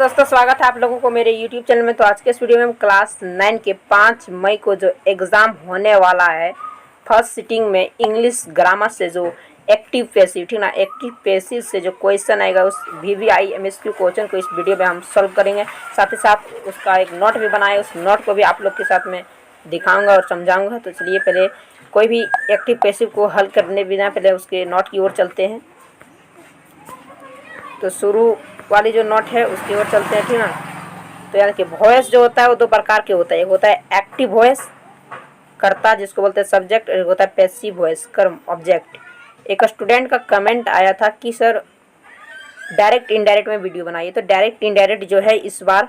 दोस्तों, स्वागत है आप लोगों को मेरे YouTube चैनल में। तो आज के इस वीडियो में हम क्लास 9 के 5 मई को जो एग्ज़ाम होने वाला है फर्स्ट सिटिंग में इंग्लिश ग्रामर से जो एक्टिव पैसिव, ठीक ना, एक्टिव पैसिव से जो क्वेश्चन आएगा उस VVI MSQ क्वेश्चन को इस वीडियो में हम सॉल्व करेंगे। साथ ही साथ उसका एक नोट भी बनाए, उस नोट को भी आप लोग के साथ में दिखाऊँगा और समझाऊँगा। तो चलिए पहले कोई भी एक्टिव पैसिव को हल करने बिना पहले उसके नोट की ओर चलते हैं। तो शुरू वाली जो नोट है उसकी ओर चलते हैं, ठीक ना। तो यानी कि वॉइस जो होता है वो दो प्रकार के होता है। एक होता है एक्टिव वॉइस, कर्ता जिसको बोलते हैं सब्जेक्ट, एक होता है पैसिव वॉइस, कर्म, ऑब्जेक्ट। एक स्टूडेंट का कमेंट आया था कि सर डायरेक्ट इनडायरेक्ट में वीडियो बनाइए। तो डायरेक्ट इनडायरेक्ट जो है इस बार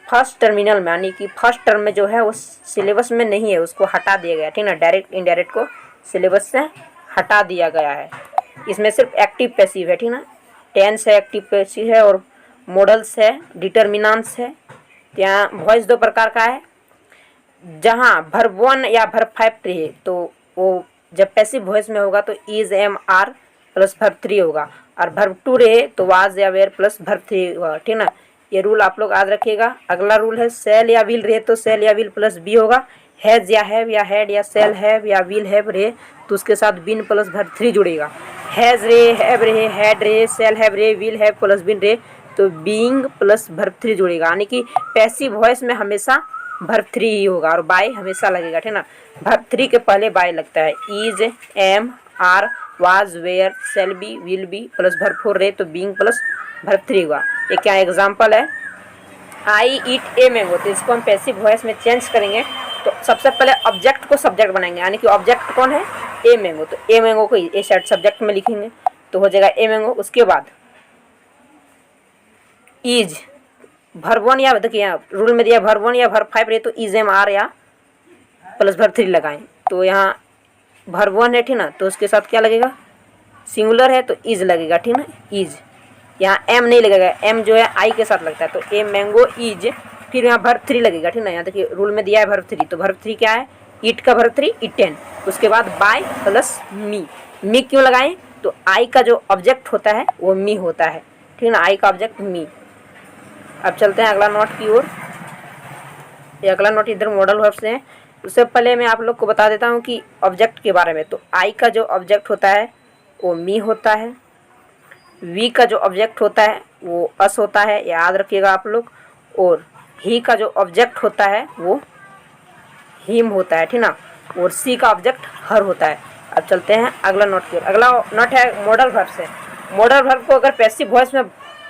फर्स्ट टर्मिनल में यानी कि फर्स्ट टर्म में जो है वो सिलेबस में नहीं है, उसको हटा दिया गया, ठीक ना। डायरेक्ट इनडायरेक्ट को सिलेबस से हटा दिया गया है। इसमें सिर्फ एक्टिव पैसिव है, ठीक ना। टेंस है, एक्टिव पैसिव है और मॉडल्स है, डिटर्मिनेंट्स है। यहाँ वॉइस दो प्रकार का है। जहाँ वर्ब 1 या वर्ब 5 रहे तो वो जब पैसिव वॉइस में होगा तो is, am, are plus verb 3 होगा, और वर्ब 2 रहे तो वाज या वेयर प्लस वर्ब 3 होगा, ठीक ना। ये रूल आप लोग याद रखिएगा। अगला रूल है सेल या विल रहे तो सेल या विल प्लस बी होगा। हैज़ या हैव या हैड या सेल हैव या विल हैव रहे तो उसके साथ बिन प्लस वर्ब 3 जुड़ेगा। हैज़ रे, हैव रे, हैड रे, सेल हैव रे, विल हैव प्लस बिन रे तो बीइंग प्लस वर्ब 3 जुड़ेगा। यानी कि पैसिव वॉइस में हमेशा वर्ब 3 ही होगा और बाय हमेशा लगेगा, ठीक ना। वर्ब 3 के पहले बाय लगता है। Is, am, are, was, were, shall be, will be plus verb 4 रहे तो बीइंग प्लस वर्ब 3 होगा। ये क्या एग्जाम्पल है, आई ईट ए मैंगो। तो इसको हम पैसिव वॉइस में चेंज करेंगे। तो सबसे पहले ऑब्जेक्ट को सब्जेक्ट बनाएंगे, यानी कि ऑब्जेक्ट कौन है, ए मैंगो। तो ए मैंगो को ए सेट सब्जेक्ट में लिखेंगे तो हो जाएगा ए मैंगो। उसके बाद इज, वर्ब 1 या देखिए यहाँ रूल में दिया वर्ब 1 या वर्ब 5 रहे तो इज, एम, आर या प्लस वर्ब 3 लगाएं। तो यहाँ वर्ब 1 है, ठीक ना, तो उसके साथ क्या लगेगा, सिंगुलर है तो इज लगेगा, ठीक ना, इज। यहाँ एम नहीं लगेगा, एम जो है आई के साथ लगता है तो ए मैंगो इज। फिर यहाँ वर्ब 3 लगेगा, ठीक ना। यहाँ देखिए रूल में दिया है वर्ब 3, तो वर्ब 3 क्या है, ईट का वर्ब 3 इटेन। उसके बाद बाय प्लस मी। मी क्यों लगाएं, तो आई का जो ऑब्जेक्ट होता है वो मी होता है, ठीक ना, आई का ऑब्जेक्ट मी। अब चलते हैं अगला नोट की ओर। ये अगला नोट इधर मॉडल वर्ब से है। उससे पहले मैं आप लोग को बता देता हूँ कि ऑब्जेक्ट के बारे में। तो आई का जो ऑब्जेक्ट होता है वो मी होता है। वी का जो ऑब्जेक्ट होता है वो अस होता है, याद रखिएगा आप लोग। और ही का जो ऑब्जेक्ट होता है वो हिम होता है, ठीक ना। और सी का ऑब्जेक्ट हर होता है। अब चलते हैं अगला नोट की ओर। अगला नोट है मॉडल वर्ब से। मॉडल वर्ब को अगर पैसिव वॉइस में,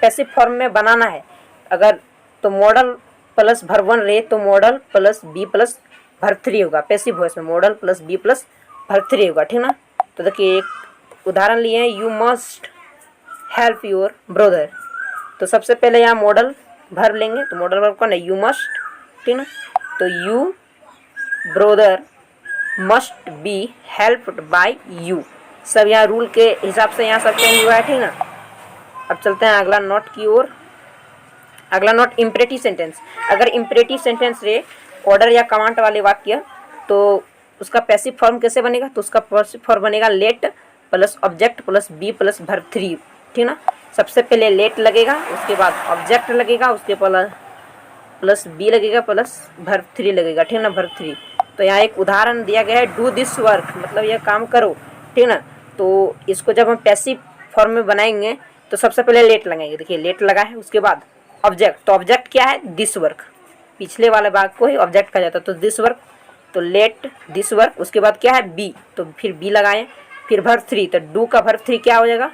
पैसिव फॉर्म में बनाना है अगर, तो मॉडल प्लस वर्ब 1 रहे तो modal plus be plus verb 3 होगा। पैसिव वॉइस में modal plus be plus verb 3 होगा, ठीक ना। तो देखिए एक उदाहरण लिए हैं, you must help your brother. तो सबसे पहले यहाँ मॉडल वर्ब लेंगे तो मॉडल वर्ब कौन है, यू मस्ट, ठीक ना। तो you brother must be helped bye you. सब यहाँ रूल के हिसाब से यहाँ सब चेंज हुआ है, ठीक ना। अब चलते हैं अगला नोट की ओर। अगला नोट इम्परेटिव सेंटेंस। अगर इम्परेटिव सेंटेंस रहे ऑर्डर या कमांड वाले वाक्य तो उसका पैसिव फॉर्म कैसे बनेगा, तो उसका पैसिव फॉर्म बनेगा let plus object plus be plus verb 3, ठीक ना। सबसे पहले लेट लगेगा, उसके बाद ऑब्जेक्ट लगेगा, उसके प्लस बी लगेगा प्लस वर्ब 3 लगेगा, ठीक ना, वर्ब 3। तो यहाँ एक उदाहरण दिया गया है, डू दिस वर्क, मतलब यह काम करो, ठीक ना। तो इसको जब हम पैसिव फॉर्म में बनाएंगे तो सबसे पहले लेट लगाएंगे। देखिए लेट लगा है, उसके बाद ऑब्जेक्ट। तो ऑब्जेक्ट क्या है, दिस वर्क। पिछले वाले भाग को ही ऑब्जेक्ट कहा जाता है। तो दिस वर्क, तो लेट दिस वर्क। उसके बाद क्या है, बी, तो फिर बी लगाएं। फिर वर्ब 3, तो डू का वर्ब 3 क्या हो जाएगा,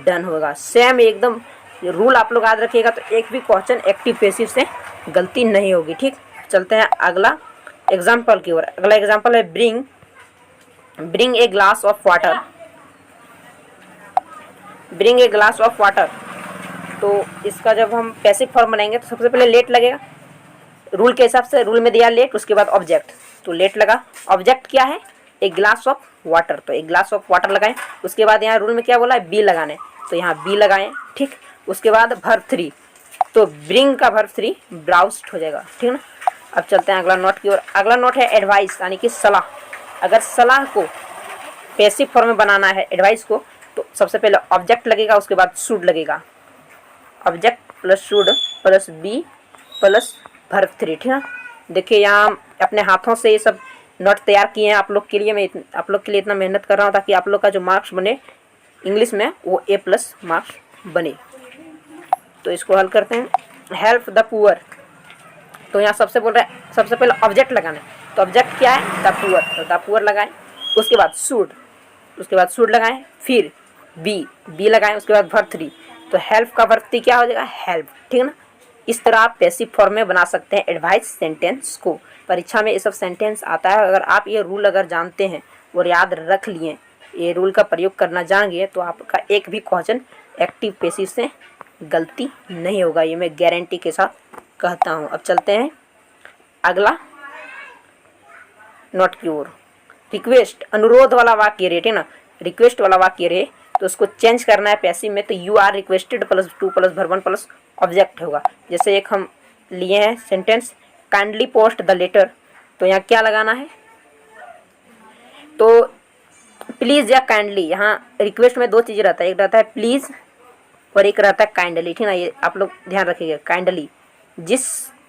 डन होगा। सेम एकदम रूल आप लोग याद रखिएगा तो एक भी क्वेश्चन एक्टिव पैसिव से गलती नहीं होगी, ठीक। चलते हैं अगला एग्जाम्पल की ओर। अगला एग्जाम्पल है bring a glass of water. Bring a glass of water. तो इसका जब हम पैसिव फॉर्म बनाएंगे तो सबसे पहले लेट लगेगा रूल के हिसाब से। रूल में दिया लेट, उसके बाद ऑब्जेक्ट, तो लेट लगा। ऑब्जेक्ट क्या है, एक ग्लास ऑफ वाटर, तो एक ग्लास ऑफ वाटर लगाएं। उसके बाद यहाँ रूल में क्या बोला है, बी लगाने, तो यहाँ बी लगाएं, ठीक। उसके बाद वर्ब 3, तो ब्रिंग का वर्ब 3 ब्राउस्ड हो जाएगा, ठीक ना। अब चलते हैं अगला नोट की ओर। अगला नोट है एडवाइस, यानी कि सलाह। अगर सलाह को पैसिव फॉर्म में बनाना है एडवाइस को, तो सबसे पहले ऑब्जेक्ट लगेगा, उसके बाद शुड लगेगा। Object plus should plus be plus verb 3, ठीक है। देखिए यहाँ अपने हाथों से ये सब नोट तैयार किए हैं आप लोग के लिए। मैं आप लोग के लिए इतना मेहनत कर रहा हूँ ताकि आप लोग का जो मार्क्स बने इंग्लिश में वो A+ मार्क्स बने। तो इसको हल करते हैं। हेल्प द पुअर, तो यहाँ सबसे बोल रहा है सबसे पहले ऑब्जेक्ट लगाना है। तो ऑब्जेक्ट क्या है? द पुअर, तो द पुअर लगाएं। उसके बाद शुड लगाएं, फिर बी लगाएं, उसके बाद वर्ब 3। तो हेल्प का वर्ब 3 क्या हो जाएगा? हेल्प, ठीक है ना। इस तरह आप पैसिव फॉर्म में बना सकते हैं एडवाइस सेंटेंस को। परीक्षा में ये सब सेंटेंस आता है। अगर आप ये रूल अगर जानते हैं और याद रख लिए, ये रूल का प्रयोग करना जान गए, तो आपका एक भी क्वेश्चन एक्टिव पैसिव से गलती नहीं होगा, ये मैं गारंटी के साथ कहता हूँ। अब चलते हैं अगला नोट की ओर। रिक्वेस्ट, अनुरोध वाला वाक्य रहे, ठीक ना। रिक्वेस्ट वाला वाक्य रहे तो उसको चेंज करना है पैसिव में। तो you are requested plus to plus verb 1 plus object होगा। जैसे एक हम लिए हैं sentence, kindly post the letter, तो यहाँ क्या लगाना है? तो प्लीज़ या काइंडली, यहाँ रिक्वेस्ट में दो चीज़ें रहता है, एक रहता है प्लीज़ और एक रहता है काइंडली, ठीक ना। ये आप लोग ध्यान रखिएगा। काइंडली, जिस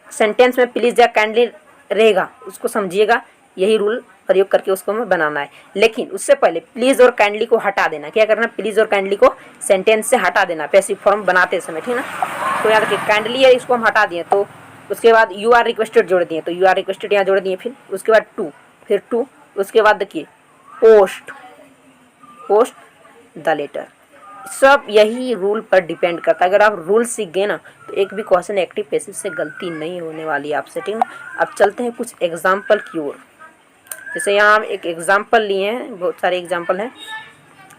सेंटेंस में प्लीज़ या काइंडली रहेगा उसको समझिएगा, यही रूल प्रयोग करके उसको हमें बनाना है। लेकिन उससे पहले प्लीज़ और काइंडली को हटा देना। क्या करना? प्लीज़ और काइंडली को सेंटेंस से हटा देना पैसिव फॉर्म बनाते समय, ठीक ना। तो याद रखिए काइंडली है, इसको हम हटा दिए। तो उसके बाद यू आर रिक्वेस्टेड जोड़ दिए, तो यू आर रिक्वेस्टेड यहाँ जोड़ दिए। फिर उसके बाद टू, उसके बाद देखिए पोस्ट द लेटर। सब यही रूल पर डिपेंड करता है। अगर आप रूल सीख गए ना तो एक भी क्वेश्चन एक्टिव पैसिव से गलती नहीं होने वाली आपसे, ठीक ना। अब चलते हैं कुछ एग्जाम्पल की ओर। जैसे यहाँ हम एक एग्जाम्पल लिए हैं, बहुत सारे एग्जाम्पल हैं।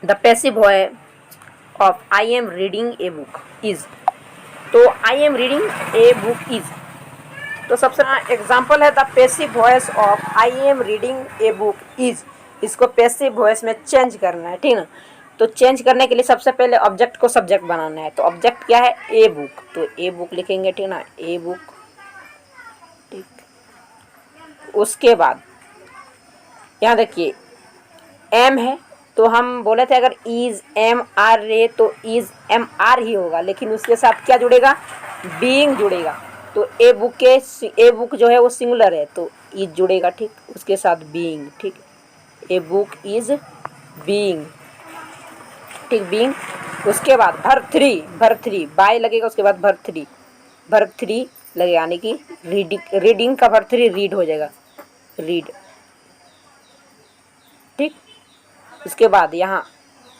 The passive voice of I am reading a book is, तो I am reading a book is, तो सबसे एग्जाम्पल है the passive voice of I am reading a book is. इसको पैसिव वॉइस में चेंज करना है, ठीक ना। तो चेंज करने के लिए सबसे पहले ऑब्जेक्ट को सब्जेक्ट बनाना है। तो ऑब्जेक्ट क्या है? ए बुक, तो ए बुक लिखेंगे, ठीक ना, ए बुक, ठीक। उसके बाद यहाँ देखिए एम है, तो हम बोले थे अगर इज एम आर रहे तो इज एम आर ही होगा, लेकिन उसके साथ क्या जुड़ेगा? बीइंग जुड़ेगा। तो ए बुक जो है वो सिंगुलर है, तो इज जुड़ेगा, ठीक, उसके साथ बीइंग, ठीक। ए बुक इज बीइंग, ठीक, बीइंग। उसके बाद वर्ब 3 बाय लगेगा, उसके बाद वर्ब 3 लगेगा, यानी कि रीडिंग का वर्ब 3 रीड हो जाएगा, रीड, ठीक। उसके बाद यहाँ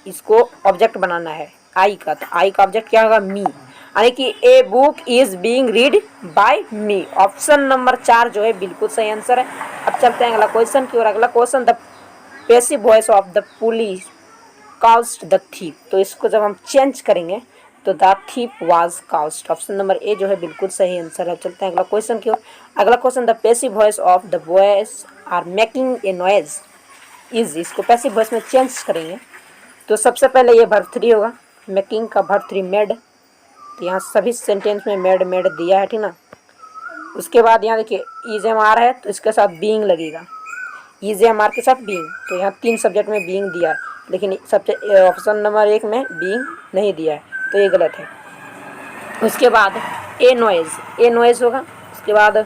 इसको ऑब्जेक्ट बनाना है आई का, तो आई का ऑब्जेक्ट क्या होगा? मी, यानी कि ए book is being read by me. Option number 4 जो है बिल्कुल सही आंसर है। अब चलते हैं अगला क्वेश्चन की ओर। अगला question, the passive voice of the police caused the thief, तो इसको जब हम चेंज करेंगे तो the thief was caused. Option number A जो है बिल्कुल सही आंसर है। चलते हैं अगला क्वेश्चन की ओर। अगला question, the passive voice of the boys are making a noise is, इसको पैसिव वॉइस में चेंज करेंगे तो सबसे पहले ये वर्ब 3 होगा, मेकिंग का वर्ब 3 मेड, तो यहाँ सभी सेंटेंस में मेड दिया है, ठीक ना। उसके बाद यहाँ देखिए इज एम आर है, तो इसके साथ बीइंग लगेगा, इज एम आर के साथ बीइंग, तो यहाँ 3 सब्जेक्ट में बीइंग दिया है, लेकिन सबसे ऑप्शन नंबर 1 में बीइंग नहीं दिया है, तो ये गलत है। उसके बाद ए नॉइज होगा, उसके बाद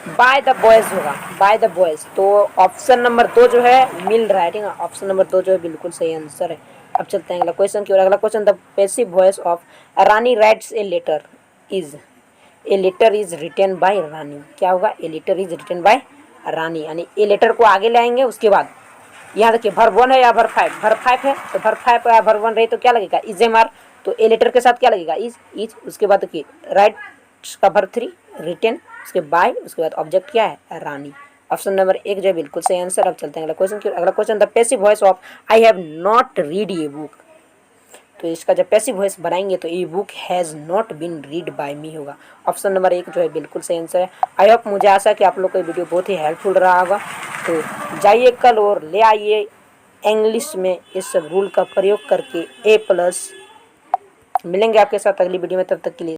बाय द बॉयज़ होगा, बाय द बॉयज़, तो ऑप्शन नंबर 2 जो है मिल रहा है, ठीक है, ऑप्शन नंबर 2 जो है बिल्कुल सही आंसर है। अब चलते हैं अगला क्वेश्चन की ओर। अगला question, the passive voice of Rani writes a letter is, a letter is written by Rani, क्या होगा? A letter is written by Rani, यानी ए लेटर को आगे लाएंगे। उसके बाद यहाँ देखिए वर्ब 1 है या वर्ब 5? वर्ब 5 है, तो वर्ब 5 या वर्ब 1 रहे तो क्या लगेगा? इज एम आर, तो ए लेटर के साथ क्या लगेगा? इज। उसके बाद देखिए राइट्स का वर्ब 3 रिटन, उसके बाय, उसके बाद ऑब्जेक्ट क्या है? रानी। ऑप्शन नंबर 1 जो है बिल्कुल सही आंसर। अब चलते हैं अगला क्वेश्चन की। अगला question, the passive voice of I have not read a book, तो इसका जब पैसिव वॉइस बनाएंगे तो a book has not been read by me होगा। ऑप्शन नंबर 1 जो है बिल्कुल सही आंसर है। आई होप, मुझे आशा है कि आप लोग को ये वीडियो बहुत ही हेल्पफुल रहा होगा। तो जाइए कल और ले आइए इंग्लिश में इस सब रूल का प्रयोग करके A+। मिलेंगे आपके साथ अगली वीडियो में, तब तक के लिए।